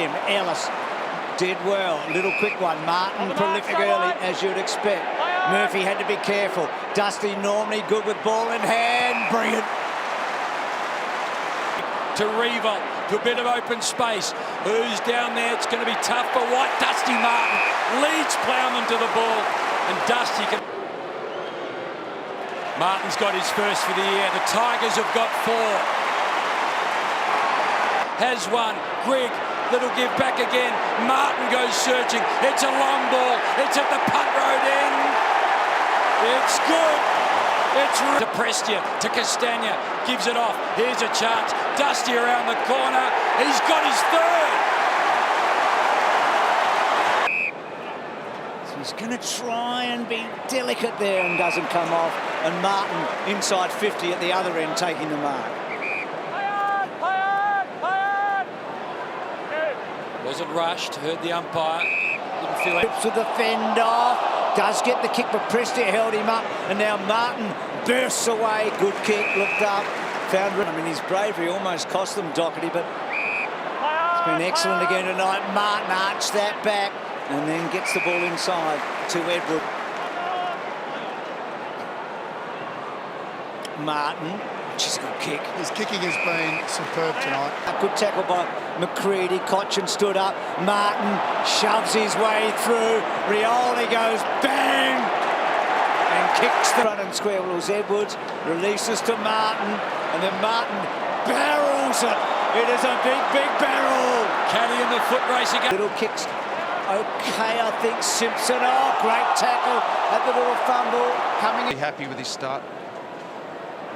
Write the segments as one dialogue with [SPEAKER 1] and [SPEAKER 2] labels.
[SPEAKER 1] him. Ellis did well. Little quick one. Martin prolific early, as you'd expect. Murphy had to be careful. Dustin normally good with ball in hand. Brilliant.
[SPEAKER 2] To Revolt, to a bit of open space. Who's down there? It's going to be tough for White. Dusty Martin leads Plowman to the ball, and Dusty can... Martin's got his first for the year. The Tigers have got 4. Has one. Grigg, that'll give back again. Martin goes searching. It's a long ball. It's at the punt road end. It's good. It's to Prestia, to Castagna, gives it off. Here's a chance. Dusty around the corner. He's got his third.
[SPEAKER 1] So he's going to try and be delicate there and doesn't come off. And Martin inside 50 at the other end taking the mark.
[SPEAKER 2] Wasn't rushed. Heard the umpire. Didn't feel it.
[SPEAKER 1] To the fend off. Does get the kick, but Prestia held him up, and now Martin bursts away. Good kick, looked up, found... I mean, his bravery almost cost them Doherty, but it's been excellent again tonight. Martin arched that back and then gets the ball inside to Edward. Martin, just a good kick.
[SPEAKER 3] His kicking has been superb tonight.
[SPEAKER 1] A good tackle by McCready. Cochin stood up. Martin shoves his way through. Rioli goes bang and kicks the front and square. Well, it was Edwards. Releases to Martin, and then Martin barrels it. It is a big, big barrel.
[SPEAKER 2] Caddy in the foot race again.
[SPEAKER 1] Little kicks. Okay, I think Simpson. Oh, great tackle at the little fumble coming in.
[SPEAKER 3] Happy with his start.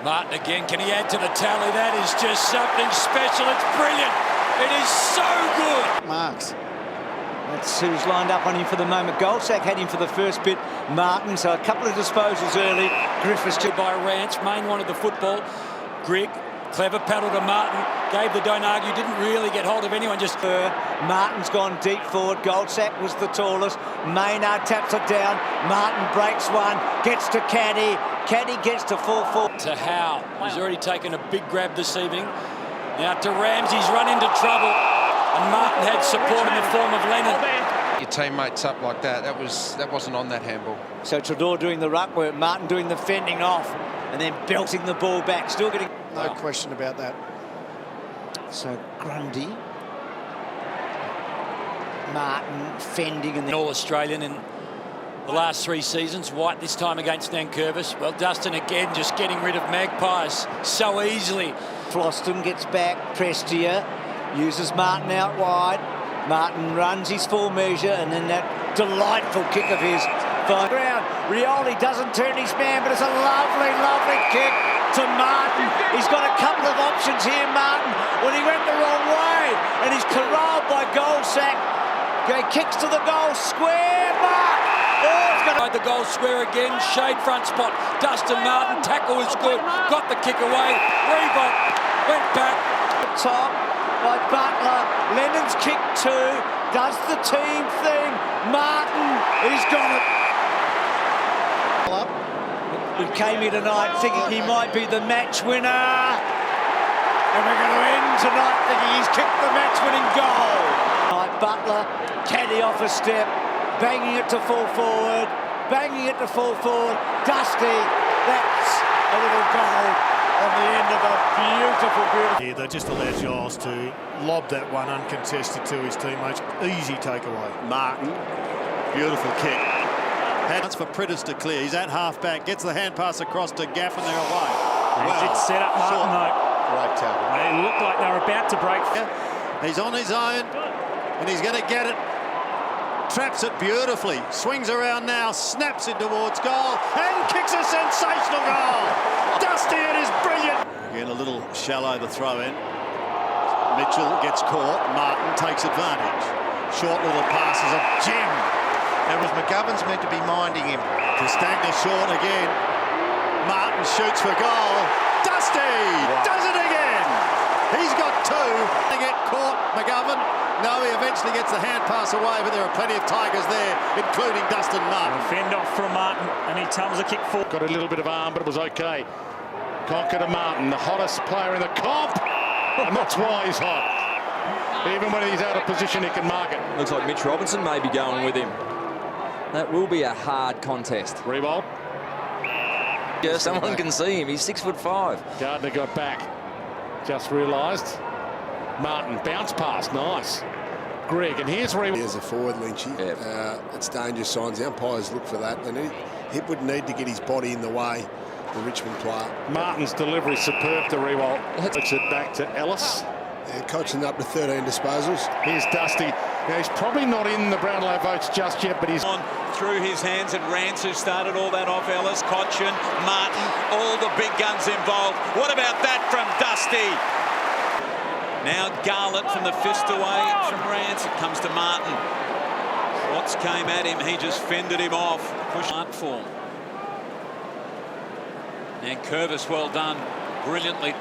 [SPEAKER 2] Martin again, can he add to the tally? That is just something special. It's brilliant. It is so good.
[SPEAKER 3] Marks.
[SPEAKER 1] That's who's lined up on him for the moment. Goldsack had him for the first bit. Martin, so a couple of disposals early. Griffiths
[SPEAKER 2] by Ranch. Main wanted the football. Grigg, clever paddle to Martin. Gave the don't argue. Didn't really get hold of anyone. Just
[SPEAKER 1] Martin's gone deep forward. Goldsack was the tallest. Maynard taps it down. Martin breaks one. Gets to Caddy. Caddy gets to 4-4.
[SPEAKER 2] To Howe. He's already taken a big grab this evening. Now to Ramsey's run into trouble. And Martin had support in the form of Lennon.
[SPEAKER 4] Your teammates up like that, that wasn't on that handball.
[SPEAKER 1] So Treador doing the ruck work, Martin doing the fending off, and then belting the ball back, still getting...
[SPEAKER 3] No question about that.
[SPEAKER 1] So Grundy, Martin fending, and then...
[SPEAKER 2] All-Australian in the last 3 seasons. White this time against Nankervis. Well, Dustin again just getting rid of Magpies so easily.
[SPEAKER 1] Floston gets back, Prestia uses Martin out wide. Martin runs his full measure, and then that delightful kick of his ground. Rioli doesn't turn his man, but it's a lovely, lovely kick to Martin. He's got a couple of options here, Martin. Well, he went the wrong way, and he's corralled by Goldsack. He kicks to the goal square, Mark.
[SPEAKER 2] The goal square again, shade front spot. Dustin Martin, tackle was good, got the kick away. Revolt went back.
[SPEAKER 1] Top by Butler. Lennon's kick 2, does the team thing. Martin, he's got it. We came here tonight thinking he might be the match winner. And we're going to end tonight thinking he's kicked the match-winning goal. Butler, caddy off a step, banging it to full forward, banging it to full forward. Dusty, that's a little goal on the end of a beautiful, beautiful...
[SPEAKER 5] Yeah, that just allowed Giles to lob that one uncontested to his teammates. Easy takeaway.
[SPEAKER 6] Martin, beautiful kick. That's for Prittis to clear. He's at half-back, gets the hand pass across to Gaff, and they're away.
[SPEAKER 7] Well, did set up Martin, though.
[SPEAKER 6] Great tackle.
[SPEAKER 7] They looked like they were about to break.
[SPEAKER 6] He's on his own, and he's going to get it. Traps it beautifully. Swings around now, snaps it towards goal, and kicks a sensational goal. Dusty, it is brilliant. Again, a little shallow the throw-in. Mitchell gets caught. Martin takes advantage. Short little passes of Jim.
[SPEAKER 4] It was McGovern's meant to be minding him.
[SPEAKER 6] Castagna short again. Martin shoots for goal. Dusty does it again. He's got 2. They get caught, McGovern. No, he eventually gets the hand pass away, but there are plenty of Tigers there, including Dustin Martin.
[SPEAKER 7] Fend off from Martin, and he tumbles a kick forward.
[SPEAKER 8] Got a little bit of arm, but it was okay. Conker to Martin, the hottest player in the comp, and that's why he's hot. Even when he's out of position, he can mark it.
[SPEAKER 9] Looks like Mitch Robinson may be going with him. That will be a hard contest.
[SPEAKER 8] Rebold.
[SPEAKER 9] Yeah, someone can see him. He's 6'5".
[SPEAKER 8] Gardner got back. Just realised. Martin bounce pass, nice. Greg, and here's Rebold.
[SPEAKER 10] There's a forward, Lynchy.
[SPEAKER 9] Yeah.
[SPEAKER 10] It's dangerous signs. The umpires look for that. And he would need to get his body in the way, the Richmond player.
[SPEAKER 8] Martin's delivery superb to Rebold. Puts it back to Ellis.
[SPEAKER 10] Yeah, coaching up to 13 disposals.
[SPEAKER 8] Here's Dusty. Now, he's probably not in the Brownlow votes just yet, but he's
[SPEAKER 11] on through his hands, and Rance who started all that off. Ellis, Cochin, Martin, all the big guns involved. What about that from Dusty? Now Garlett from the fist away from Rance. It comes to Martin. Watts came at him. He just fended him off. Push art form. And Curvis, well done. Brilliantly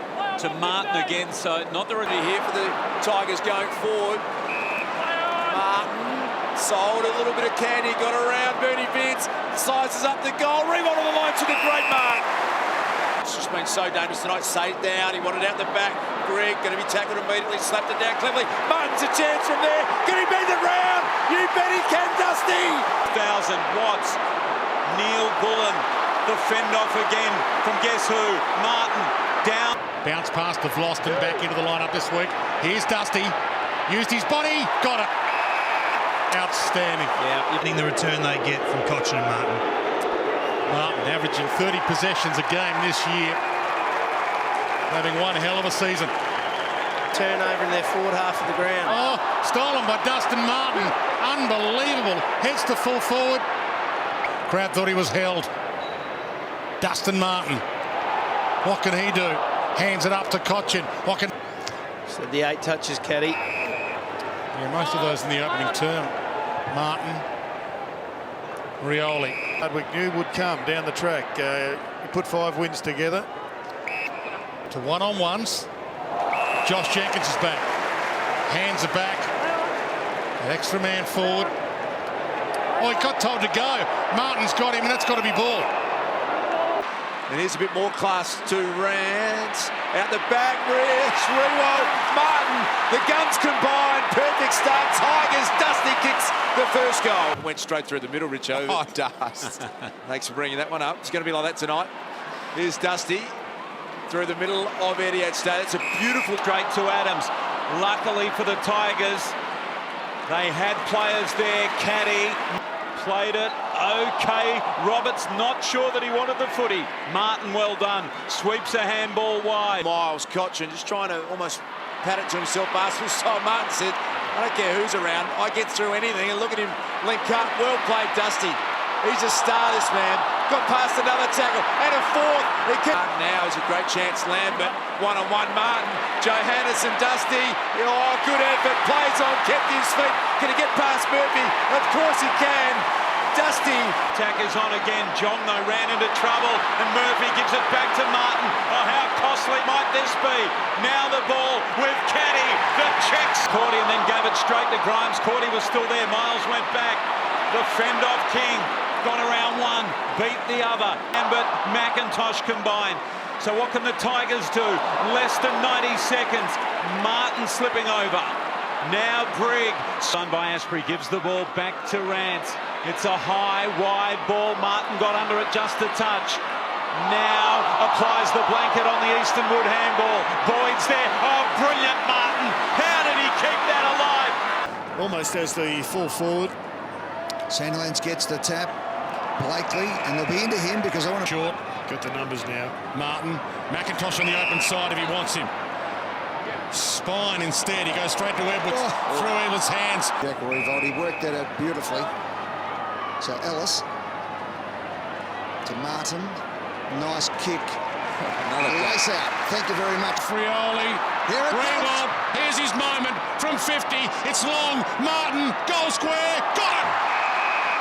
[SPEAKER 11] to Martin again. So not the ready here for the Tigers going forward. Martin sold a little bit of candy. Got around Bernie Vince. Sizes up the goal. Rebound on the line to the great mark. It's just been so dangerous tonight. Saved down. He wanted out the back. Greg going to be tackled immediately. Slapped it down cleverly. Martin's a chance from there. Can he beat it round? You bet he can, Dusty. 1,000 Watts. Neil Bullen. The fend off again from guess who? Martin. Down.
[SPEAKER 8] bounce pass to Vlosten back into the lineup this week. Here's Dusty. Used his body. Got it. Outstanding.
[SPEAKER 12] Yeah, evening the return they get from Cochin and Martin.
[SPEAKER 8] Martin averaging 30 possessions a game this year. Having one hell of a season.
[SPEAKER 3] Turnover in their forward half of the ground.
[SPEAKER 8] Oh, stolen by Dustin Martin. Unbelievable. Heads to full forward. Crowd thought he was held. Dustin Martin. What can he do? Hands it up to Cochin. What can...
[SPEAKER 3] So the 8 touches, Caddy.
[SPEAKER 8] Yeah, most of those in the opening term. Martin. Rioli.
[SPEAKER 5] Hardwick knew would come down the track. He put 5 wins together.
[SPEAKER 8] To one-on-ones. Josh Jenkins is back. Hands are back. An extra man forward. Oh, he got told to go. Martin's got him, and that's got to be ball.
[SPEAKER 11] And here's a bit more class to Rance. Out the back, Rich, Rewald, Martin. The guns combined. Perfect start. Tigers. Dusty kicks the first goal. Went straight through the middle, Richo.
[SPEAKER 4] Oh, Dust. Thanks for bringing that one up. It's going to be like that tonight. Here's Dusty through the middle of Etihad Stadium. It's a beautiful
[SPEAKER 11] Straight to Adams. Luckily for the Tigers, they had players there. Caddy played it okay. Roberts not sure that he wanted the footy. Martin, well done. Sweeps a handball wide.
[SPEAKER 4] Miles Cochin just trying to almost pat it to himself. Basketball style. Martin said, I don't care who's around. I get through anything. And look at him link up. Well played, Dusty. He's a star, this man. Got past another tackle and a fourth. Now is a great chance. Lambert one-on-one. Martin, Johannes and Dusty. Oh, good effort. Plays on, kept his feet. Can he get past Murphy? Of course he can. Dusty.
[SPEAKER 11] Attackers on again. John, though, ran into trouble, and Murphy gives it back to Martin. Oh, how costly might this be? Now the ball with Caddy. The checks. Cordy and then gave it straight to Grimes. Cordy was still there. Miles went back. The fend off King. Gone around one, beat the other. Lambert, McIntosh combined. So what can the Tigers do? Less than 90 seconds. Martin slipping over. Now Grigg. Done by Asprey, gives the ball back to Rance. It's a high, wide ball. Martin got under it just a touch. Now applies the blanket on the Eastonwood handball. Boyd's there. Oh, brilliant, Martin. How did he keep that alive?
[SPEAKER 5] Almost as the full forward.
[SPEAKER 13] Sandilands gets the tap. Blakely, and they'll be into him because I want to...
[SPEAKER 8] Short. Got the numbers now. Martin. McIntosh on the open side if he wants him. Spine instead. He goes straight to Edwards. Through Edwards' hands.
[SPEAKER 13] Jack Revolt, he worked that out beautifully. So Ellis to Martin. Nice kick. Another lace out. Thank you very much.
[SPEAKER 8] Frioli.
[SPEAKER 13] Here it
[SPEAKER 8] Revolt. Here's his moment from 50. It's long. Martin. Goal square. Got it.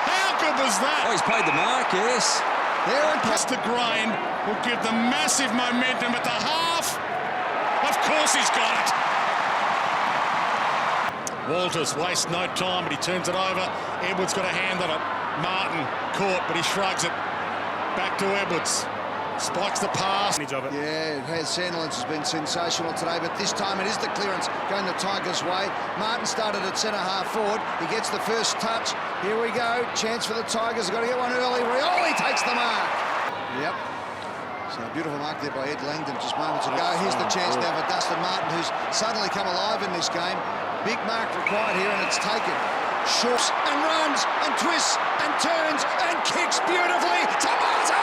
[SPEAKER 8] How good was that?
[SPEAKER 9] Oh, he's played the mark, yes.
[SPEAKER 13] There it comes.
[SPEAKER 8] The grain will give them massive momentum at the half. Of course he's got it. Walters wastes no time, but he turns it over. Edwards got a hand on it. Martin caught, but he shrugs it. Back to Edwards. Spikes the pass.
[SPEAKER 13] Yeah, it has. Sandilands has been sensational today, but this time it is the clearance going the Tigers' way. Martin started at centre-half forward. He gets the first touch. Here we go. Chance for the Tigers. Got to get one early. Rioli takes the mark. Yep. So a beautiful mark there by Ed Langdon just moments ago. Here's the chance now for Dustin Martin, who's suddenly come alive in this game. Big mark required here, and it's taken. Shoots and runs and twists and turns and kicks beautifully to Martin!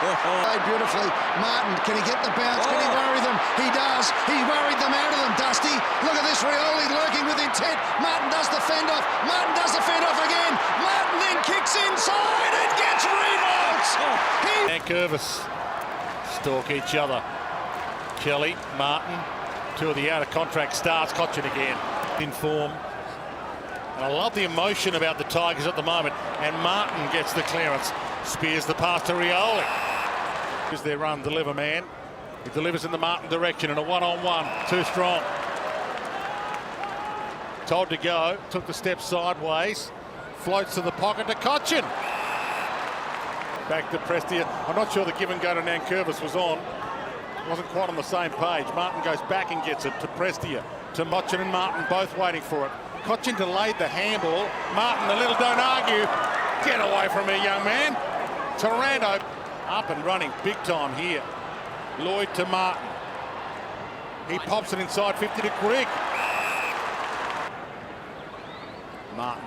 [SPEAKER 13] Played beautifully. Martin, can he get the bounce? Can he worry them? He does. He worried them out of them, Dusty. Look at this, Rioli lurking with intent. Martin does the fend off. Martin does the fend off again. Martin then kicks inside and gets revolts.
[SPEAKER 8] And Curvis stalk each other. Kelly, Martin, two of the out-of-contract stars. Cochin again in form. And I love the emotion about the Tigers at the moment. And Martin gets the clearance. Spears the pass to Rioli. Here's their run, deliver man. He delivers in the Martin direction in a one-on-one. Too strong. Told to go. Took the step sideways. Floats to the pocket to Cochin. Back to Prestia. I'm not sure the give and go to Nankervis was on. Wasn't quite on the same page. Martin goes back and gets it to Prestia. To Cochin and Martin both waiting for it. Cochin delayed the handball. Martin, the little don't argue. Get away from me, young man. Taranto up and running big time here. Lloyd to Martin. He pops it inside 50 to Grigg. Martin.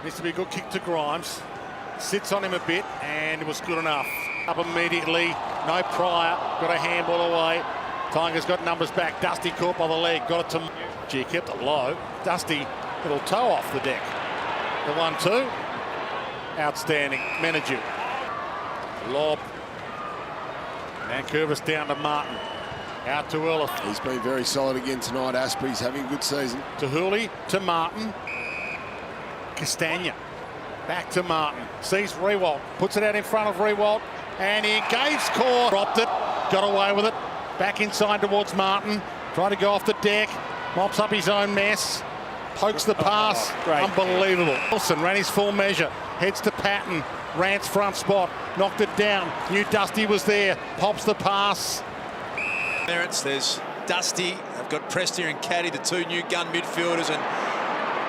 [SPEAKER 8] Needs to be a good kick to Grimes. Sits on him a bit and it was good enough. Up immediately. No prior. Got a handball away. Tigers got numbers back. Dusty caught by the leg. Got it to... Gee, kept it low. Dusty, little toe off the deck. The 1-2. Outstanding. Menadue. Lob. Nankervis down to Martin. Out to Ellis.
[SPEAKER 10] He's been very solid again tonight, Asprey. He's having a good season.
[SPEAKER 8] To Hooley. To Martin. Castagna. Back to Martin. Sees Rewalt. Puts it out in front of Rewalt. And he engaged core. Dropped it. Got away with it. Back inside towards Martin. Tried to go off the deck. Mops up his own mess. Pokes the pass. Unbelievable. Wilson ran his full measure. Heads to Patton. Rant's front spot. Knocked it down. Knew Dusty was there. Pops the pass.
[SPEAKER 4] There's Dusty. They've got Prestia and Caddy, the two new gun midfielders, and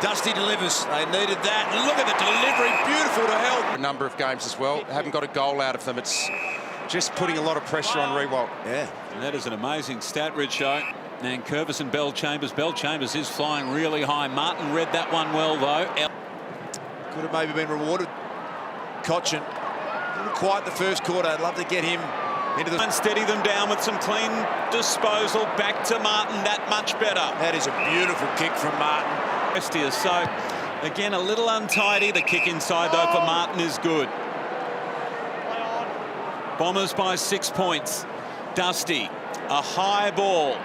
[SPEAKER 4] Dusty delivers. They needed that. Look at the delivery. Beautiful to help.
[SPEAKER 14] A number of games as well. Haven't got a goal out of them. It's just putting a lot of pressure on Rewalt.
[SPEAKER 11] Yeah. And that is an amazing stat, Rich show. Nankervis and Bell Chambers. Bell Chambers is flying really high. Martin read that one well, though.
[SPEAKER 4] Could have maybe been rewarded. Cochin. Didn't quite the first quarter. I'd love to get him into the...
[SPEAKER 11] And steady them down with some clean disposal. Back to Martin. That much better.
[SPEAKER 4] That is a beautiful kick from Martin.
[SPEAKER 11] So, again, a little untidy. The kick inside, though, for Martin is good. Bombers by 6 points. Dusty, a high ball.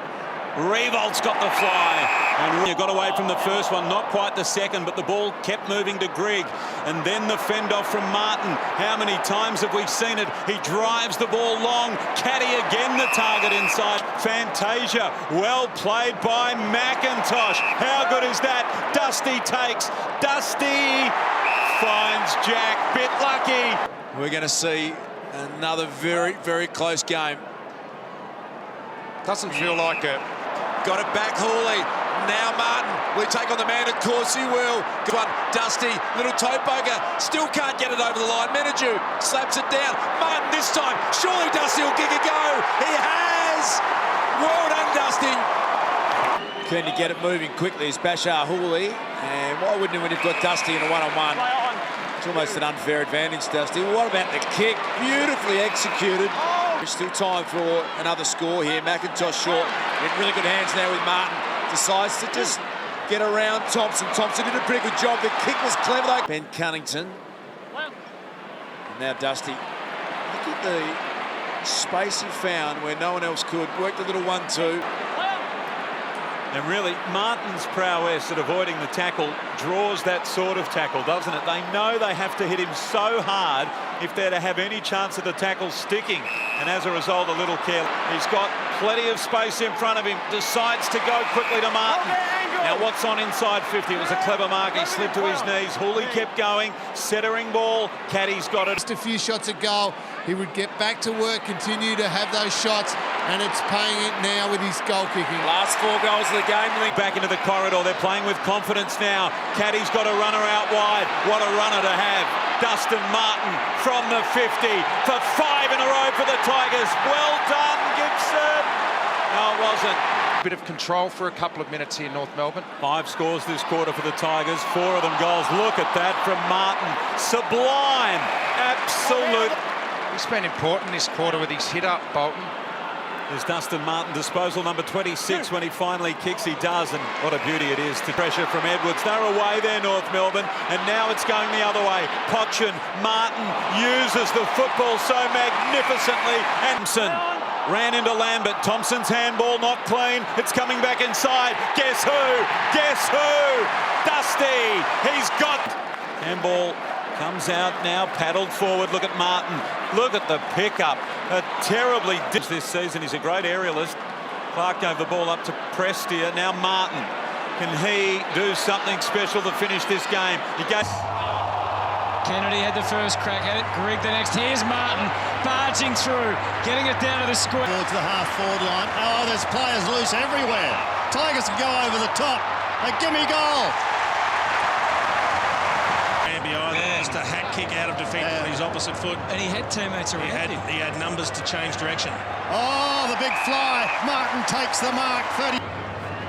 [SPEAKER 11] Revolt's got the fly. And got away from the first one, not quite the second, but the ball kept moving to Grigg. And then the fend off from Martin. How many times have we seen it? He drives the ball long. Caddy again the target inside. Fantasia, well played by McIntosh. How good is that? Dusty takes. Dusty finds Jack. Bit lucky.
[SPEAKER 4] We're going to see another very, very close game.
[SPEAKER 14] Doesn't feel like it.
[SPEAKER 4] Got it back, Hawley. Now Martin. We take on the man, of course he will. Good one, Dusty. Little toe poker. Still can't get it over the line. Menadue slaps it down. Martin this time. Surely Dusty will kick a go. He has. Well done, Dusty. Can you get it moving quickly? Is Bashar Hawley. And why wouldn't he when you've got Dusty in a one-on-one? It's almost an unfair advantage, Dusty. What about the kick? Beautifully executed. There's still time for another score here. McIntosh short. In really good hands now with Martin. Decides to just get around Thompson. Thompson did a pretty good job. The kick was clever though. Ben Cunnington. And now Dusty. Look at the space he found where no one else could. Worked a little 1-2.
[SPEAKER 11] And really, Martin's prowess at avoiding the tackle draws that sort of tackle, doesn't it? They know they have to hit him so hard if they're to have any chance of the tackle sticking. And as a result, a little careless. He's got plenty of space in front of him. Decides to go quickly to Martin. Now what's on inside 50? It was a clever mark. He slipped to his knees. Hooley kept going. Centering ball. Caddy's got it.
[SPEAKER 15] Just a few shots at goal. He would get back to work, continue to have those shots, and it's paying it now with his goal kicking.
[SPEAKER 2] Last 4 goals of the game.
[SPEAKER 11] Back into the corridor. They're playing with confidence now. Caddy's got a runner out wide. What a runner to have. Dustin Martin from the 50 for 5 in a row for the Tigers. Well done, Gibson. No, it wasn't.
[SPEAKER 14] Bit of control for a couple of minutes here, North Melbourne.
[SPEAKER 11] 5 scores this quarter for the Tigers, 4 of them goals. Look at that from Martin. Sublime. Absolute.
[SPEAKER 14] He's been important this quarter with his hit up, Bolton.
[SPEAKER 11] There's Dustin Martin, disposal number 26 when he finally kicks. He does, and what a beauty it is to pressure from Edwards. They're away there, North Melbourne, and now it's going the other way. Pochin, Martin uses the football so magnificently. Thompson ran into Lambert. Thompson's handball not clean. It's coming back inside. Guess who? Guess who? Dusty. He's got handball. Comes out now, paddled forward. Look at Martin. Look at the pickup. A terribly this season. He's a great aerialist. Clark gave the ball up to Prestia. Now Martin. Can he do something special to finish this game? He goes.
[SPEAKER 2] Kennedy had the first crack at it. Grigg the next. Here's Martin barging through, getting it down to the square.
[SPEAKER 6] Towards the half-forward line. Oh, there's players loose everywhere. Tigers can go over the top. A gimme goal.
[SPEAKER 12] Just a hat kick out of defence on his opposite foot.
[SPEAKER 2] And he had teammates around him.
[SPEAKER 12] He had numbers to change direction.
[SPEAKER 6] Oh, the big fly. Martin takes the mark. 30.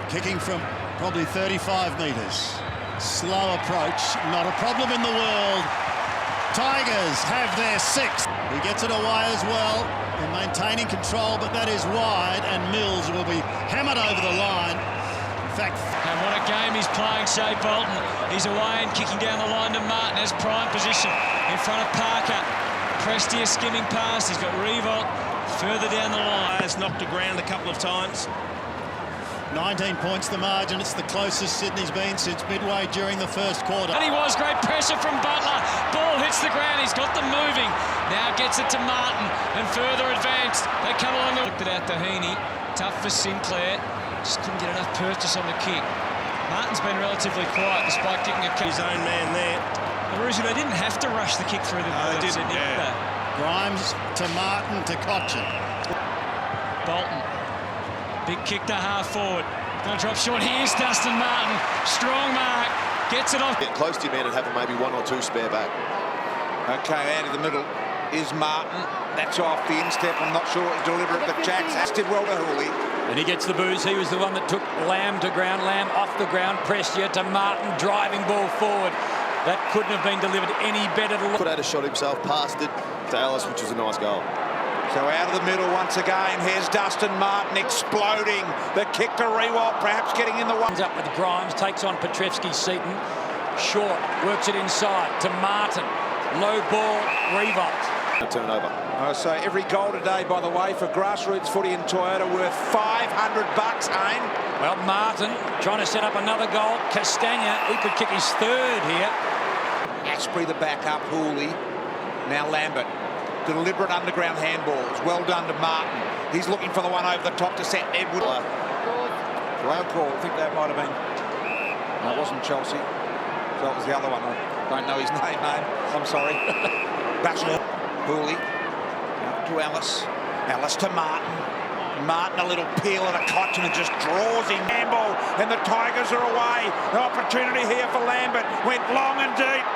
[SPEAKER 6] Kicking from probably 35 metres. Slow approach. Not a problem in the world. Tigers have their 6th. He gets it away as well. They're maintaining control, but that is wide, and Mills will be hammered over the line. In fact,
[SPEAKER 2] and what a game he's playing, Shea Bolton. He's away and kicking down the line to Martin as prime position in front of Parker. Prestia skimming past. He's got Revolt further down the line.
[SPEAKER 12] Has knocked the ground a couple of times.
[SPEAKER 6] 19 points the margin. It's the closest Sydney's been since midway during the first quarter.
[SPEAKER 2] And he was great pressure from Butler. Ball hits the ground. He's got them moving. Now gets it to Martin and further advanced. They come along. Looked it out to Heaney. Tough for Sinclair. Just couldn't get enough purchase on the kick. Martin's been relatively quiet despite kicking a kick.
[SPEAKER 12] His own man there.
[SPEAKER 2] They didn't have to rush the kick through the
[SPEAKER 12] they didn't. Yeah.
[SPEAKER 6] Grimes to Martin to Cochin.
[SPEAKER 2] Bolton. Big kick to half forward. Gonna drop short. Here's Dustin Martin. Strong mark. Gets it off.
[SPEAKER 16] Get close to your man and have maybe 1 or 2 spare back.
[SPEAKER 17] Okay, out of the middle is Martin. That's off the instep. I'm not sure it's deliberate, but Jacks did well to Hooley.
[SPEAKER 9] And he gets the booze. He was the one that took Lamb to ground. Lamb off the ground. Prestia to Martin. Driving ball forward. That couldn't have been delivered any better.
[SPEAKER 16] Could have shot himself past it to Ellis, which was a nice goal.
[SPEAKER 17] So out of the middle once again, here's Dustin Martin exploding. The kick to Rewalt, perhaps getting in the one.
[SPEAKER 9] Up with Grimes, takes on Petrevski-Seaton. Short, works it inside to Martin. Low ball, Revolt.
[SPEAKER 16] A turnover.
[SPEAKER 17] So every goal today, by the way, for grassroots footy in Toyota worth $500, Ain.
[SPEAKER 9] Well, Martin trying to set up another goal. Castagna, he could kick his 3rd here.
[SPEAKER 17] Asprey the backup, Hooley. Now Lambert. Deliberate underground handballs. Well done to Martin. He's looking for the one over the top to set Edward. Low call. I think that might have been. No, it wasn't Chelsea. So it was the other one. I don't know his name. I'm sorry. Bachelor. Hooley. Up to Ellis. Ellis to Martin. Martin a little peel and a Cochin and just draws him. Handball, and the Tigers are away. The opportunity here for Lambert. Went long and deep.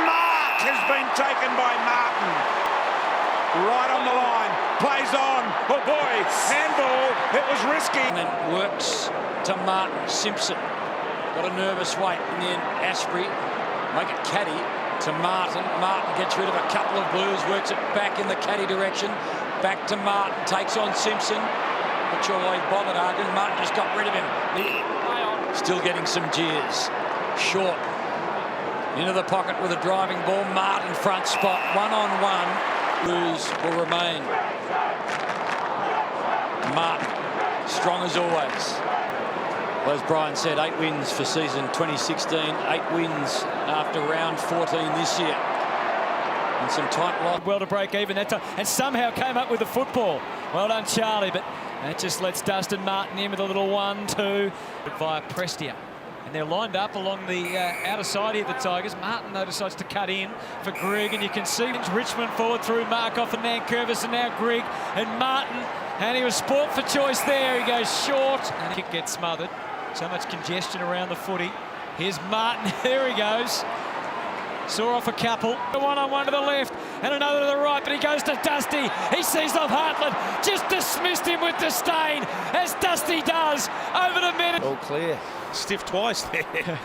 [SPEAKER 17] Mark has been taken by Martin. Right on the line, plays on, oh boy, handball, it was risky.
[SPEAKER 9] And then works to Martin. Simpson got a nervous wait, and then Asprey make it caddy to Martin. Martin gets rid of a couple of blues, works it back in the caddy direction, back to Martin, takes on Simpson. Not sure why he bothered arguing. Martin just got rid of him. Still getting some jeers. Short into the pocket with a driving ball. Martin front spot, 1-on-1. Blues will remain. Martin, strong as always. Well, as Brian said, 8 wins for season 2016, 8 wins after round 14 this year. And some tight lock.
[SPEAKER 7] Well to break even that time, and somehow came up with the football. Well done, Charlie, but that just lets Dustin Martin in with a little 1-2 via Prestia. And they're lined up along the outer side here, the Tigers. Martin, though, decides to cut in for Grigg, and you can see Richmond forward through Markoff and Nankervis, and now Grigg and Martin. And he was sport for choice there. He goes short, and the kick gets smothered. So much congestion around the footy. Here's Martin. There he goes. Saw off a couple. One-on-one to the left and another to the right, but he goes to Dusty. He sees off Hartland. Just dismissed him with disdain, as Dusty does over the minute.
[SPEAKER 1] All clear.
[SPEAKER 3] Stiff twice there.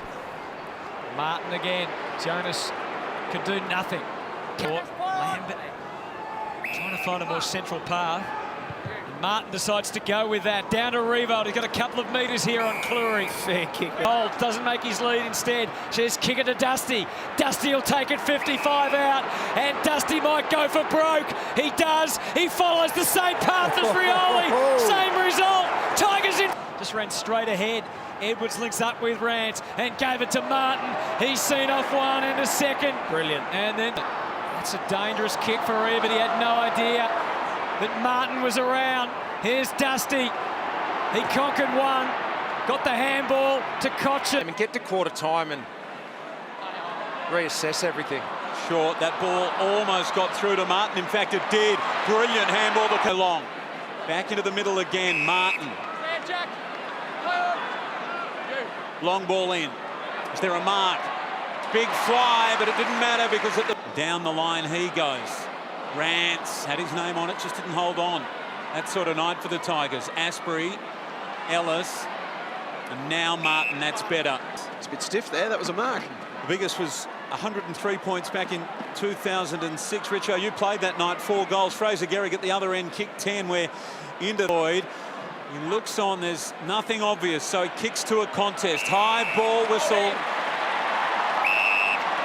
[SPEAKER 7] Martin again. Jonas could do nothing. Lambert trying to find a more central path. And Martin decides to go with that. Down to Revolt. He's got a couple of metres here on Cleary.
[SPEAKER 1] Fair kick.
[SPEAKER 7] Bolt doesn't make his lead instead. Says kick it to Dusty. Dusty will take it 55 out. And Dusty might go for broke. He does. He follows the same path as Rioli. Same result. Tigers in. Just ran straight ahead. Edwards links up with Rance and gave it to Martin. He's seen off one and a second.
[SPEAKER 1] Brilliant.
[SPEAKER 7] And then that's a dangerous kick for Reeve, but he had no idea that Martin was around. Here's Dusty. He conquered one. Got the handball to Cochin.
[SPEAKER 14] And get to quarter time and reassess everything.
[SPEAKER 11] Short, that ball almost got through to Martin. In fact, it did. Brilliant handball to Long. Back into the middle again, Martin. Long ball in. Is there a mark? Big fly, but it didn't matter because down the line he goes. Rance had his name on it, just didn't hold on. That sort of night for the Tigers. Asprey, Ellis, and now Martin. That's better.
[SPEAKER 16] It's a bit stiff there. That was a mark.
[SPEAKER 11] The biggest was 103 points back in 2006. Richo, you played that night, 4 goals. Fraser Gehrig at the other end kicked 10. We're into Lloyd. He looks on, there's nothing obvious, so he kicks to a contest. High ball whistle.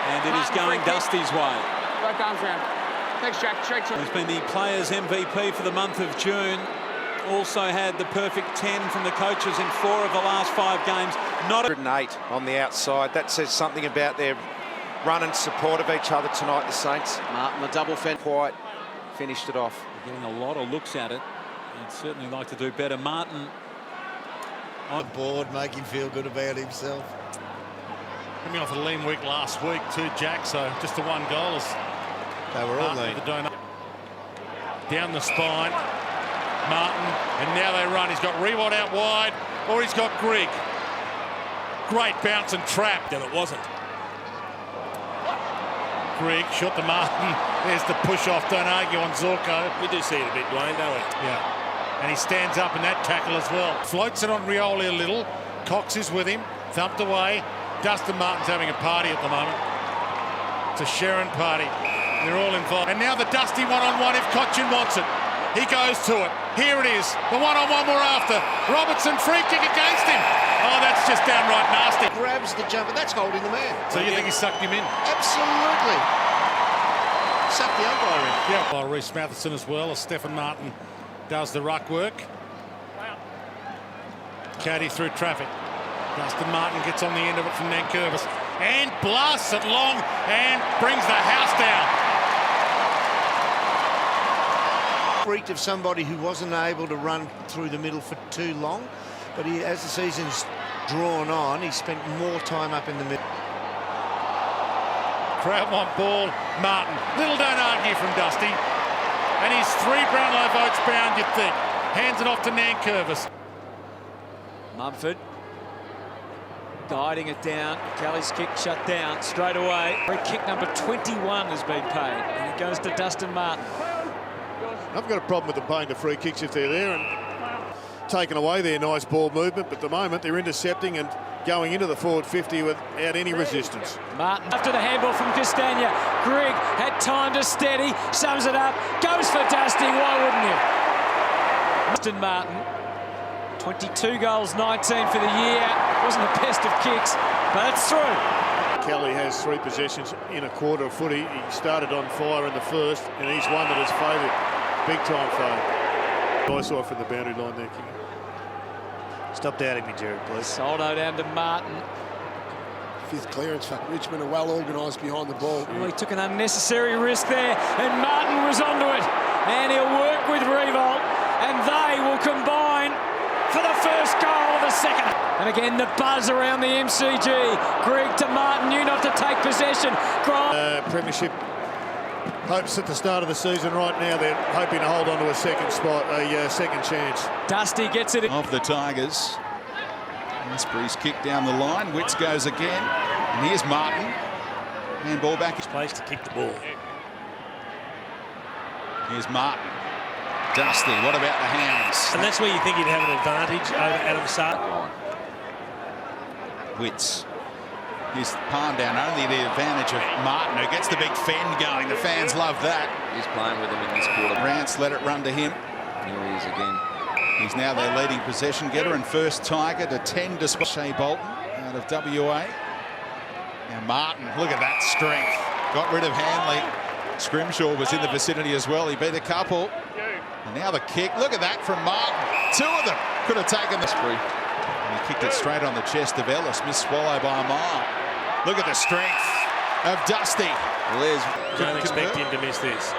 [SPEAKER 11] And it is going Dusty's way.
[SPEAKER 18] Right arms round. Thanks, Jack.
[SPEAKER 11] He's been the players' MVP for the month of June. Also had the perfect 10 from the coaches in 4 of the last 5 games. Not
[SPEAKER 14] 108 on the outside. That says something about their run and support of each other tonight, the Saints.
[SPEAKER 16] Martin, the double fend.
[SPEAKER 14] Quite finished it off.
[SPEAKER 11] Getting a lot of looks at it. He'd certainly like to do better. Martin
[SPEAKER 15] on board, make him feel good about himself.
[SPEAKER 8] Coming off a lean week last week too, Jack, so just the 1 goal.
[SPEAKER 15] They were all lean.
[SPEAKER 8] Down the spine, Martin, and now they run. He's got Rewalt out wide, or he's got Grigg. Great bounce and trap.
[SPEAKER 12] And it wasn't.
[SPEAKER 8] Grigg shot to Martin. There's the push off. Don't argue on Zorko.
[SPEAKER 12] We do see it a bit, Dwayne, don't we?
[SPEAKER 8] Yeah. And he stands up in that tackle as well. Floats it on Rioli a little. Cox is with him. Thumped away. Dustin Martin's having a party at the moment. It's a Sharon party. They're all involved. And now the Dusty one-on-one if Cochin wants it. He goes to it. Here it is. The one-on-one we're after. Robertson, free kick against him. Oh, that's just downright nasty.
[SPEAKER 16] Grabs the jumper. That's holding the man.
[SPEAKER 8] So you think he sucked him in?
[SPEAKER 16] Absolutely. Sucked the umpire in.
[SPEAKER 8] Yeah. By Reece Matheson as well as Stephen Martin does the ruck work. Caddy through traffic. Dustin Martin gets on the end of it from Nankervis and blasts it long and brings the house down.
[SPEAKER 15] Freaked of somebody who wasn't able to run through the middle for too long, but he, as the season's drawn on, he spent more time up in the middle.
[SPEAKER 8] Crowd want ball. Martin. Little don't argue from Dusty. And he's 3 Brownlow votes bound, you'd think. Hands it off to Nankervis.
[SPEAKER 7] Mumford guiding it down. Kelly's kick shut down straight away. Free kick number 21 has been paid, and it goes to Dustin Martin.
[SPEAKER 5] I've got a problem with them paying the free kicks if they're there and taking away their nice ball movement, but at the moment they're intercepting and going into the forward 50 without any resistance.
[SPEAKER 7] Martin after the handball from Castagna. Grigg had time to steady, sums it up, goes for Dusty. Why wouldn't you? Dustin Martin, 22 goals, 19 for the year. Wasn't the best of kicks, but it's through.
[SPEAKER 5] Kelly has 3 possessions in a quarter of footy. He started on fire in the first, and he's one that has favoured big time favour. I saw from the boundary line there, King.
[SPEAKER 15] Stop doubting me, Jared, please.
[SPEAKER 7] Soldo down to Martin.
[SPEAKER 10] Fifth clearance for Richmond are well organised behind the ball.
[SPEAKER 7] Well, he took an unnecessary risk there, and Martin was onto it. And he'll work with Revolt, and they will combine for the first goal of the second. And again, the buzz around the MCG. Greg to Martin, knew not to take possession.
[SPEAKER 5] Premiership hopes at the start of the season right now. They're hoping to hold on to a second spot, a second chance.
[SPEAKER 7] Dusty gets it.
[SPEAKER 19] Of the Tigers. Asprey's kick down the line. Witts goes again. And here's Martin. Handball back.
[SPEAKER 3] His place to kick the ball.
[SPEAKER 19] Here's Martin. Dusty, what about the Hounds?
[SPEAKER 3] And that's where you think he'd have an advantage over Adam Sark.
[SPEAKER 19] Witts. Here's Palm down, only the advantage of Martin, who gets the big fend going. The fans love that.
[SPEAKER 20] He's playing with him in this quarter.
[SPEAKER 19] Rance let it run to him.
[SPEAKER 20] Here he is again.
[SPEAKER 19] He's now their leading possession getter and first Tiger to 10 despite Shea Bolton out of WA. Now Martin, look at that strength. Got rid of Hanley. Scrimshaw was in the vicinity as well. He beat a couple. And now the kick. Look at that from Martin. Two of them could have taken the spree. And he kicked it straight on the chest of Ellis. Missed swallow by a mile. Look at the strength of Dusty.
[SPEAKER 3] Well, don't expect him to miss this.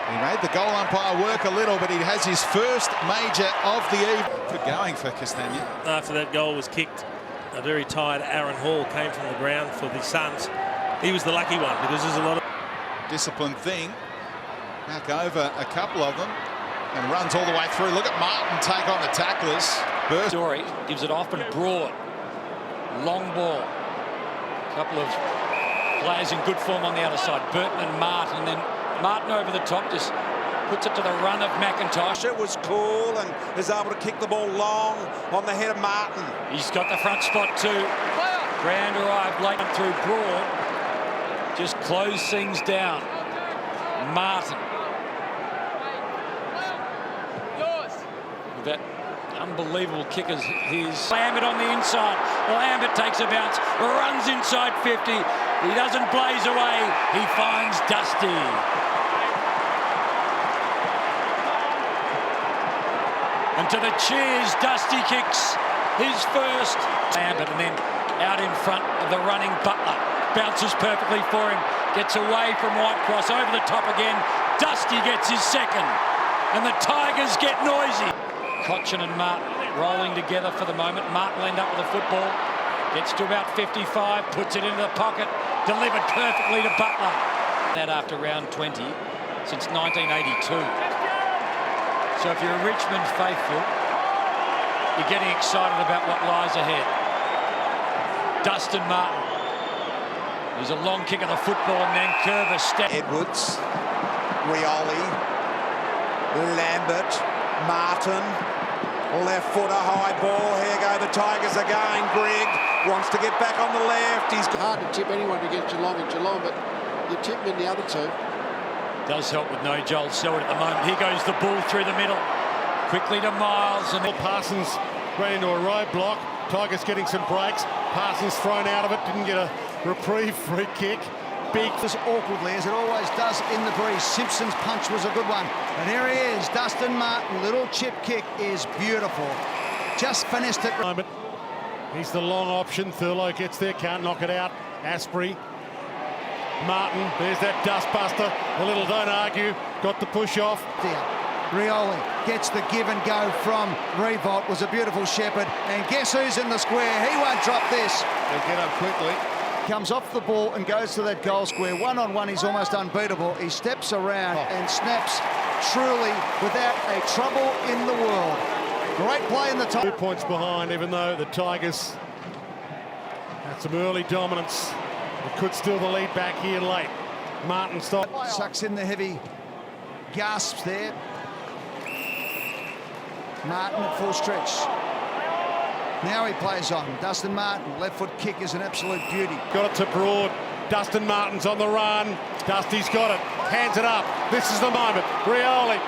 [SPEAKER 19] He made the goal umpire work a little, but he has his first major of the evening. Good going for Castagna.
[SPEAKER 3] After that goal was kicked, a very tired Aaron Hall came from the ground for the Suns. He was the lucky one because there's a lot of
[SPEAKER 19] disciplined thing. Back over a couple of them and runs all the way through. Look at Martin take on the tacklers. Burst.
[SPEAKER 9] Story gives it off and broad. Long ball. A couple of players in good form on the other side. Burton and Martin. Then Martin over the top just puts it to the run of McIntosh.
[SPEAKER 17] It was cool and is able to kick the ball long on the head of Martin.
[SPEAKER 9] He's got the front spot too. Grand arrived late through Broad. Just close things down. Martin. With that unbelievable kick as his Lambert on the inside. Lambert takes a bounce, runs inside 50. He doesn't blaze away. He finds Dusty. And to the cheers, Dusty kicks his first. Lambert and then out in front of the running Butler. Bounces perfectly for him. Gets away from Whitecross. Over the top again. Dusty gets his second. And the Tigers get noisy. Cochin and Martin rolling together for the moment. Martin will end up with the football. Gets to about 55. Puts it into the pocket. Delivered perfectly to Butler. That after round 20 since 1982. So if you're a Richmond faithful, you're getting excited about what lies ahead. Dustin Martin. There's a long kick of the football and then Curvis step.
[SPEAKER 17] Edwards, Rioli, Lambert, Martin, left footer, high ball. Here go the Tigers again. Greg wants to get back on the left. He's
[SPEAKER 10] hard to tip anyone against Geelong and Geelong, but you tip him in the other two.
[SPEAKER 9] Does help with no Joel Selwood at the moment. Here goes the ball through the middle. Quickly to Miles. And
[SPEAKER 5] Parsons ran into a roadblock. Tigers getting some breaks. Parsons thrown out of it. Didn't get a reprieve. Free kick. Big.
[SPEAKER 13] As awkwardly as it always does in the breeze. Simpson's punch was a good one. And here he is, Dustin Martin. Little chip kick is beautiful. Just finished it.
[SPEAKER 5] He's the long option. Thurlow gets there. Can't knock it out. Asprey. Martin. There's that dustbuster. A little don't argue. Got the push off.
[SPEAKER 13] Rioli gets the give and go from Revolt. Was a beautiful shepherd. And guess who's in the square? He won't drop this.
[SPEAKER 5] They get up quickly.
[SPEAKER 13] Comes off the ball and goes to that goal square. One-on-one, he's almost unbeatable. He steps around and snaps truly without a trouble in the world. Great play in the top.
[SPEAKER 5] 2 points behind, even though the Tigers had some early dominance. They could steal the lead back here late. Martin stops.
[SPEAKER 13] Sucks in the heavy gasps there. Martin at full stretch. Now he plays on. Dustin Martin, left foot kick is an absolute beauty.
[SPEAKER 5] Got it to Broad. Dustin Martin's on the run. Dusty's got it. Hands it up. This is the moment. Rioli.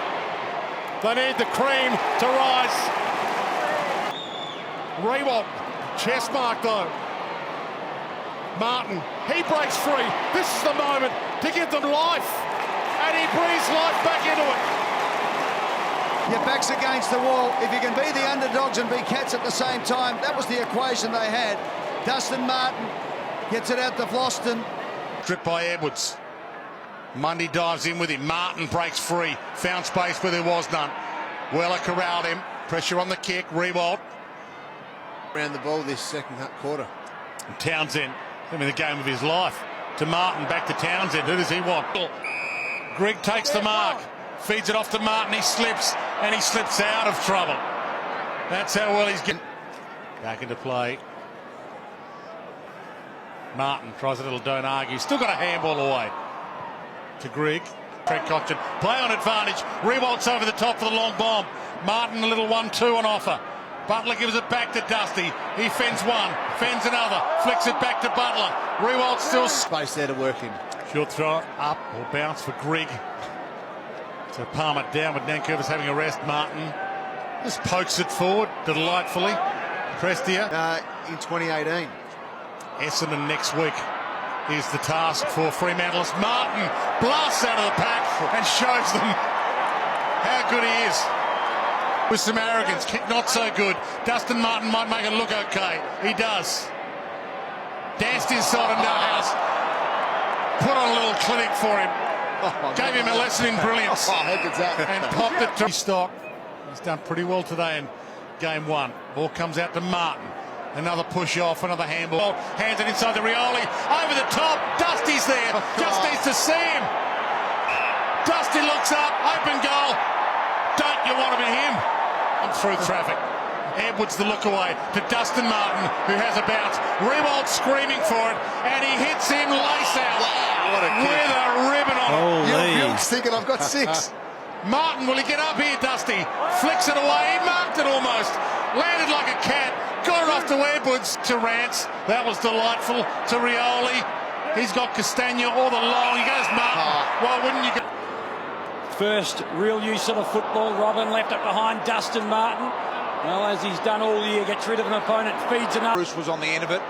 [SPEAKER 5] They need the cream to rise. Rewalt. Chest mark though. Martin. He breaks free. This is the moment to give them life. And he breathes life back into it.
[SPEAKER 13] Your back's against the wall. If you can be the underdog dogs and be cats at the same time. That was the equation they had. Dustin Martin gets it out to Vloston.
[SPEAKER 8] Tripped by Edwards. Mundy dives in with him. Martin breaks free. Found space where there was none. Weller corralled him. Pressure on the kick. Rewalt.
[SPEAKER 10] Around the ball this second quarter.
[SPEAKER 8] And Townsend having the game of his life. To Martin, back to Townsend. Who does he want? Grigg takes the mark. Feeds it off to Martin. He slips, and he slips out of trouble. That's how well he's getting. Back into play. Martin tries a little don't argue. Still got a handball away. To Grigg. Trent Cotchin. Play on advantage. Rewalt's over the top for the long bomb. Martin a little 1-2 on offer. Butler gives it back to Dusty. He fends one, fends another, flicks it back to Butler. Rewalt still
[SPEAKER 10] space there to work in.
[SPEAKER 8] Short throw up or bounce for Grigg. To palm it down with Nankervis having a rest. Martin just pokes it forward delightfully. Prestia.
[SPEAKER 10] In 2018.
[SPEAKER 8] Essendon next week is the task for Fremantle's. Martin blasts out of the pack and shows them how good he is. With some arrogance, kick not so good. Dustin Martin might make it look okay. He does. Danced inside of no house. Put on a little clinic for him. Gave him a lesson in brilliance.
[SPEAKER 10] How good's that?
[SPEAKER 8] And popped it to stock. He's done pretty well today in game one. Ball comes out to Martin. Another push off, another handball. Hands it inside the Rioli. Over the top. Dusty's there. Just needs to see him. Dusty looks up. Open goal. Don't you want to be him? Through traffic. Edwards the look away to Dustin Martin, who has a bounce. Rewalt screaming for it, and he hits him lace out.
[SPEAKER 10] Wow, what a kick.
[SPEAKER 8] With a ribbon on it.
[SPEAKER 10] You're thinking I've got 6.
[SPEAKER 8] Martin, will he get up here, Dusty? Flicks it away. He marked it almost. Landed like a cat. Got it off to Edwards. To Rance. That was delightful. To Rioli. He's got Castagna all the long. He goes Martin. Why wouldn't you go?
[SPEAKER 9] First real use of the football. Robin left it behind Dustin Martin. Well, as he's done all year, gets rid of an opponent, feeds another.
[SPEAKER 17] Bruce was on the end of it.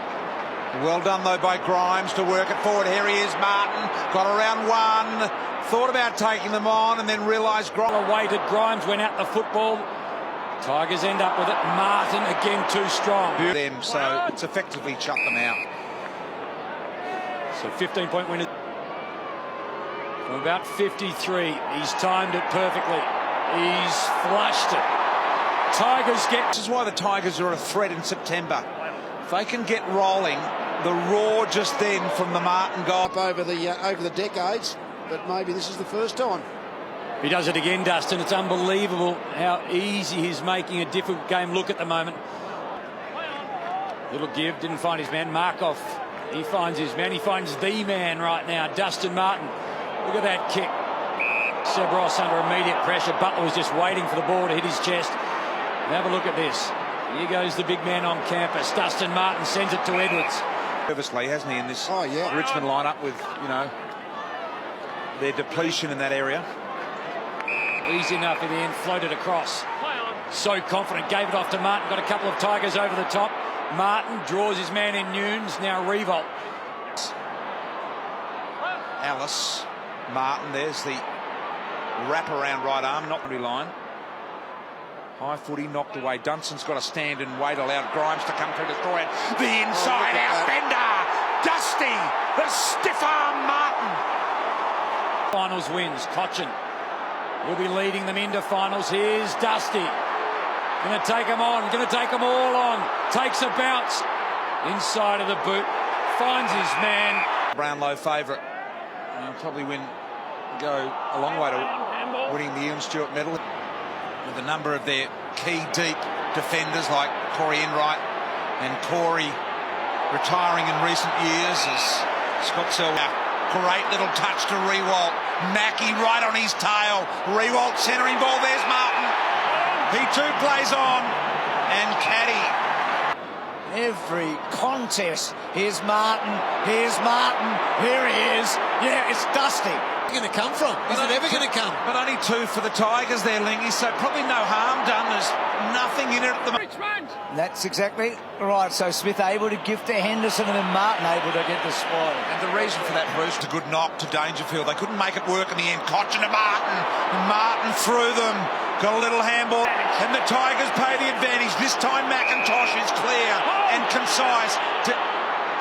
[SPEAKER 17] Well done, though, by Grimes to work it forward. Here he is, Martin. Got around one. Thought about taking them on and then realised Grimes.
[SPEAKER 9] Waited. Grimes went out the football. Tigers end up with it. Martin again too strong.
[SPEAKER 17] Them, so it's effectively shut them out.
[SPEAKER 9] So 15-point winner. From about 53, he's timed it perfectly. He's flushed it. Tigers get...
[SPEAKER 17] This is why the Tigers are a threat in September. If they can get rolling, the roar just then from the Martin goal.
[SPEAKER 10] Over the decades, but maybe this is the first time.
[SPEAKER 9] He does it again, Dustin. It's unbelievable how easy he's making a difficult game look at the moment. Little give, didn't find his man. Markov, he finds his man. He finds the man right now, Dustin Martin. Look at that kick. Seb Ross under immediate pressure. Butler was just waiting for the ball to hit his chest. And have a look at this. Here goes the big man on campus. Dustin Martin sends it to Edwards.
[SPEAKER 17] Nervously, hasn't he, in this Richmond lineup with, their depletion in that area.
[SPEAKER 9] Easy enough in the end, floated across. So confident, gave it off to Martin. Got a couple of Tigers over the top. Martin draws his man in Nunes. Now Revolt.
[SPEAKER 17] Alice. Martin, there's the wrap around right arm, not the line. High footy knocked away. Dunson's got to stand and wait, allowed Grimes to come through, destroy it. The inside out bender. Dusty, the stiff arm Martin.
[SPEAKER 9] Finals wins. Cotchin will be leading them into finals. Here's Dusty. Going to take them on. Going to take them all on. Takes a bounce. Inside of the boot. Finds his man.
[SPEAKER 17] Brownlow favourite. Probably go a long way to winning the Ian Stewart medal. With a number of their key deep defenders like Corey Enright and Corey retiring in recent years as Scott Selwyn. Great little touch to Rewalt. Mackie right on his tail. Rewalt centering ball. There's Martin. He too plays on. And Caddy.
[SPEAKER 1] Every contest. Here's Martin. Here's Martin. Here he is. Yeah, it's Dusty.
[SPEAKER 6] Where's it going to come from? Is it ever going to come?
[SPEAKER 17] But only 2 for the Tigers there, Lingy, so probably no harm done. There's nothing in it at the moment.
[SPEAKER 1] That's exactly right. So Smith able to give to Henderson and then Martin able to get the spot.
[SPEAKER 17] And the reason for that, Bruce, a good knock to Dangerfield. They couldn't make it work in the end. Cotchin to Martin. Martin through them. Got a little handball. And the Tigers pay the advantage. This This time McIntosh is clear and concise.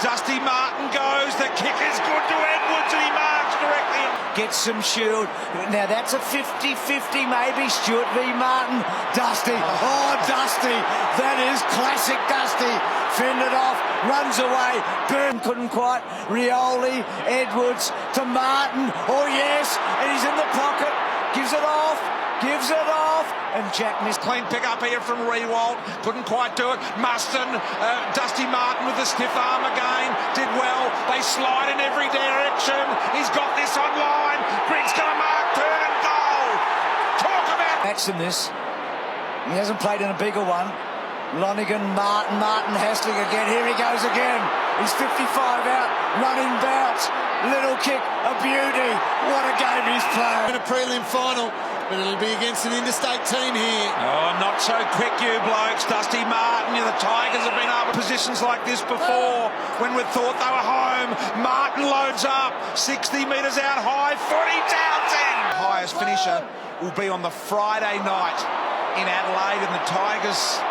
[SPEAKER 17] Dusty Martin goes. The kick is good to Edwards and he marks directly.
[SPEAKER 1] Gets some shield. Now that's a 50-50 maybe. Stewart v Martin. Dusty. Oh, Dusty. That is classic Dusty. Fended off. Runs away. Byrne couldn't quite. Rioli. Edwards to Martin. Oh, yes. And he's in the pocket. Gives it off. Gives it off. And Jack missed.
[SPEAKER 17] Clean pick up here from Rewald. Couldn't quite do it. Muston. Dusty Martin with the stiff arm again. Did well. They slide in every direction. He's got this online. Grig's going to mark, turn and goal. Talk about...
[SPEAKER 1] Match in this. He hasn't played in a bigger one. Lonigan, Martin Hastling again. Here he goes again. He's 55 out. Running bounce. Little kick. A beauty. What a game he's playing.
[SPEAKER 6] In a prelim final. But it'll be against an interstate team here.
[SPEAKER 17] Oh, not so quick, you blokes. Dusty Martin, the Tigers have been up in positions like this before when we thought they were home. Martin loads up, 60 metres out high, 40 Townsend. Highest finisher will be on the Friday night in Adelaide, and the Tigers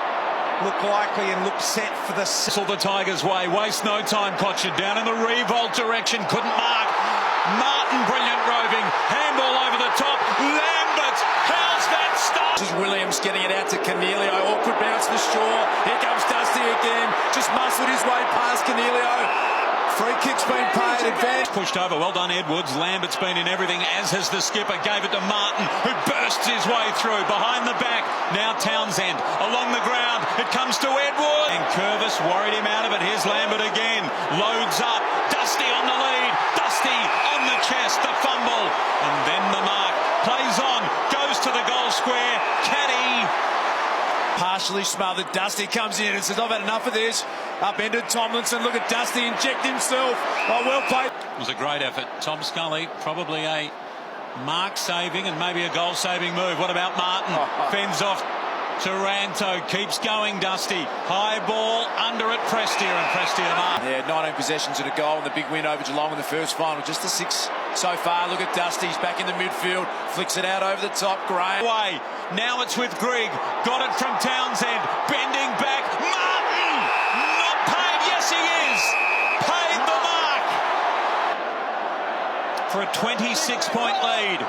[SPEAKER 17] look likely and look set for the...
[SPEAKER 11] The Tigers' way, waste no time, Cotcher, down in the revolt direction, couldn't mark. Martin, brilliant roving, handball over the top, Lambert, how's that start?
[SPEAKER 2] This is Williams getting it out to Canelio, awkward bounce to Shaw, here comes Dusty again, just muscled his way past Canelio. Free kick's been paid, advantage.
[SPEAKER 11] Pushed over, well done Edwards. Lambert's been in everything, as has the skipper. Gave it to Martin, who bursts his way through. Behind the back, now Townsend. Along the ground, it comes to Edwards. And Curvis worried him out of it. Here's Lambert again. Loads up. Dusty on the lead. Dusty on the chest, the fumble. And then the mark. Plays on, goes to the goal square. Caddy.
[SPEAKER 2] Partially smothered. Dusty comes in and says, I've had enough of this. Upended Tomlinson. Look at Dusty inject himself. Oh, well played.
[SPEAKER 11] It was a great effort. Tom Scully, probably a mark-saving and maybe a goal-saving move. What about Martin? Fends off Taranto. Keeps going, Dusty. High ball under it, Prestia, and Prestia Martin.
[SPEAKER 2] Yeah, 19 possessions and a goal, and the big win over Geelong in the first final. Just a 6 so far. Look at Dusty. He's back in the midfield. Flicks it out over the top. Graham.
[SPEAKER 11] Way. Now it's with Grigg. Got it from Townsend. Bending back. Martin! Not paid. Yes, he is. Paid the mark. For a 26-point lead.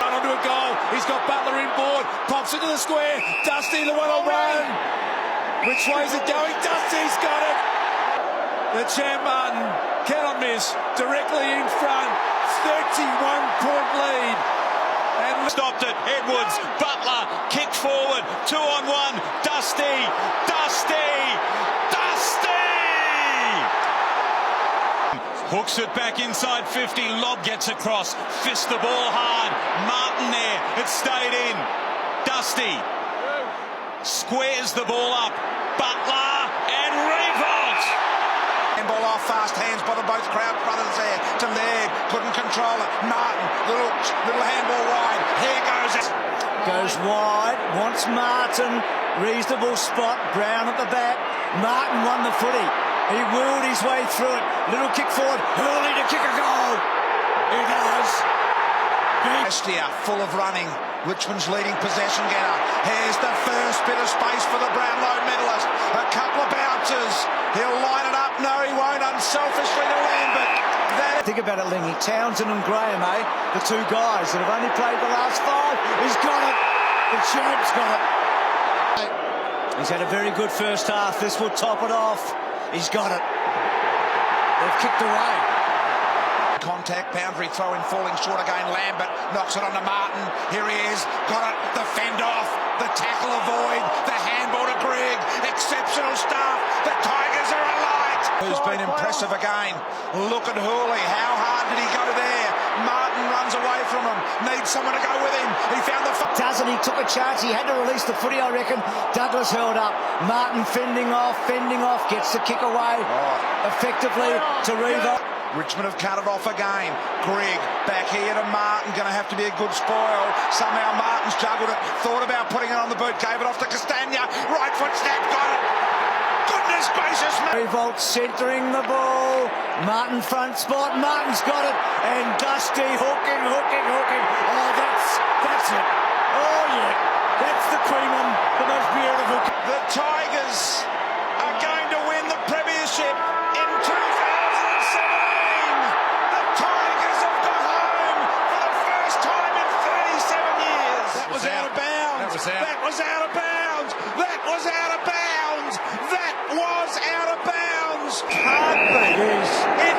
[SPEAKER 2] Run onto a goal. He's got Butler inboard. Pops into the square. Dusty, the one-on-one. Which way's it going? Dusty's got it. The champ Martin cannot miss. Directly in front. 31-point lead. And
[SPEAKER 11] stopped it. Edwards, Butler, kick forward. 2-on-1. Dusty. Hooks it back inside 50. Lob gets across. Fist the ball hard. Martin there. It stayed in. Dusty squares the ball up. Butler and revolt.
[SPEAKER 17] Handball off, fast hands by the both crowd brothers there. To Laird, couldn't control it. Martin, little handball wide. Here goes it.
[SPEAKER 1] Goes wide, wants Martin. Reasonable spot, Brown at the back. Martin won the footy. He wheeled his way through it. Little kick forward. Hurley to kick a goal. He does.
[SPEAKER 17] Prestia, full of running. Richmond's leading possession getter. Here's the first bit of space for the Brownlow medalist. A couple of bounces. He'll line it up. No, he won't. Unselfishly to Lambert.
[SPEAKER 1] Think about it, Lingy. Townsend and Graham, the two guys that have only played the last 5. He's got it. The champ's got it. He's had a very good first half. This will top it off. He's got it. They've kicked away.
[SPEAKER 17] Contact, boundary throw in, falling short again. Lambert knocks it onto Martin. Here he is. Got it. The fend off. The tackle avoid. The handball to Grigg. Exceptional stuff. The Tigers are alight. Who's been impressive again. Look at Hooley. How hard did he go there? Martin runs away from him. Needs someone to go with him. He found the...
[SPEAKER 1] Doesn't he? Took a chance. He had to release the footy, I reckon. Douglas held up. Martin fending off. Gets the kick away. Effectively to Revo.
[SPEAKER 17] Richmond have cut it off again. Grigg back here to Martin. Going to have to be a good spoil. Somehow Martin's juggled it. Thought about putting it on the boot. Gave it off to Castagna. Right foot snap. Got it. Goodness gracious.
[SPEAKER 1] Revolt centering the ball. Martin front spot. Martin's got it. And Dusty hooking. Oh, that's
[SPEAKER 8] us out.
[SPEAKER 4] That was out of bounds. That was out of bounds. That was out of bounds. Hardly is